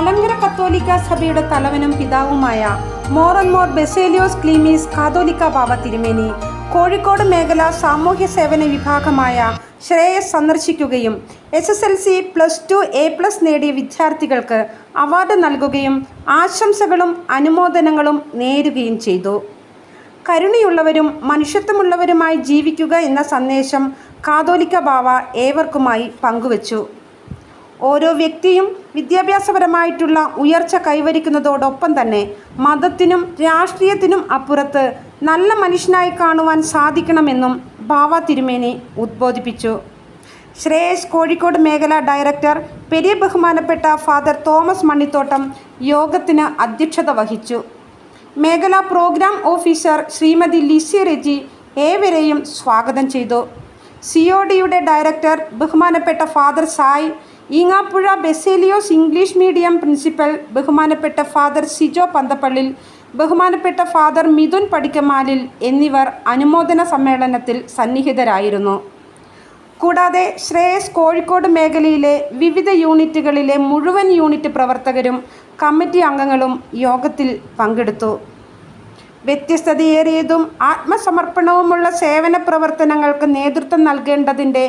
മലങ്കര കത്തോലിക്ക സഭയുടെ തലവനും പിതാവുമായ മോർ ആൻഡ് മോർ ബസേലിയോസ് ക്ലീമീസ് കാതോലിക്ക ബാവ തിരുമേനി കോഴിക്കോട് മേഖല സാമൂഹ്യ സേവന വിഭാഗമായ ശ്രേയസ് സന്ദർശിക്കുകയും SSLC +2 A+ നേടിയ വിദ്യാർത്ഥികൾക്ക് അവാർഡ് നൽകുകയും ആശംസകളും അനുമോദനങ്ങളും നേരുകയും ചെയ്തു. കരുണയുള്ളവരും മനുഷ്യത്വമുള്ളവരുമായി ജീവിക്കുക എന്ന സന്ദേശം കാതോലിക്ക ബാവ ഏവർക്കുമായി പങ്കുവച്ചു. ഓരോ വ്യക്തിയും വിദ്യാഭ്യാസപരമായിട്ടുള്ള ഉയർച്ച കൈവരിക്കുന്നതോടൊപ്പം തന്നെ മതത്തിനും രാഷ്ട്രീയത്തിനും അപ്പുറത്ത് നല്ല മനുഷ്യനായി കാണുവാൻ സാധിക്കണമെന്നും ബാവ തിരുമേനി ഉദ്ബോധിപ്പിച്ചു. ശ്രേയസ് കോഴിക്കോട് മേഖല ഡയറക്ടർ പെരിയ ബഹുമാനപ്പെട്ട ഫാദർ തോമസ് മണ്ണിത്തോട്ടം യോഗത്തിന് അധ്യക്ഷത വഹിച്ചു. മേഖല പ്രോഗ്രാം ഓഫീസർ ശ്രീമതി ലിസി റെജി ഏവരെയും സ്വാഗതം ചെയ്തു. CODയുടെ ഡയറക്ടർ ബഹുമാനപ്പെട്ട father Sai, Eengapuzha Baselios English medium principal ബഹുമാനപ്പെട്ട ഫാദർ സിജോ പന്തപ്പള്ളിൽ, ബഹുമാനപ്പെട്ട ഫാദർ മിഥുൻ പടിക്കമാലിൽ എന്നിവർ അനുമോദന സമ്മേളനത്തിൽ സന്നിഹിതരായിരുന്നു. കൂടാതെ ശ്രേയസ് കോഴിക്കോട് മേഖലയിലെ വിവിധ യൂണിറ്റുകളിലെ മുഴുവൻ യൂണിറ്റ് പ്രവർത്തകരും കമ്മിറ്റി അംഗങ്ങളും യോഗത്തിൽ പങ്കെടുത്തു. വ്യത്യസ്തതയേറിയതും ആത്മസമർപ്പണവുമുള്ള സേവന പ്രവർത്തനങ്ങൾക്ക് നേതൃത്വം നൽകേണ്ടതിൻ്റെ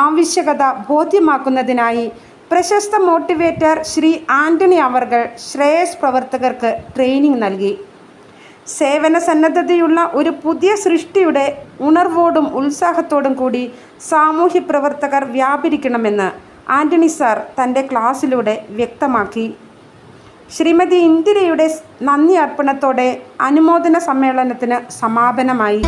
ആവശ്യകത ബോധ്യമാക്കുന്നതിനായി പ്രശസ്ത മോട്ടിവേറ്റർ ശ്രീ ആൻ്റണി അവർകൾ ശ്രേയസ് പ്രവർത്തകർക്ക് ട്രെയിനിങ് നൽകി. സേവന സന്നദ്ധതയുള്ള ഒരു പുതിയ സൃഷ്ടിയുടെ ഉണർവോടും ഉത്സാഹത്തോടും കൂടി സാമൂഹ്യ പ്രവർത്തകർ വ്യാപരിക്കണമെന്ന് ആൻ്റണി സാർ തൻ്റെ ക്ലാസ്സിലൂടെ വ്യക്തമാക്കി. ശ്രീമതി ഇന്ദിരയുടെ നന്ദി അർപ്പണത്തോടെ അനുമോദന സമ്മേളനത്തിന് സമാപനമായി.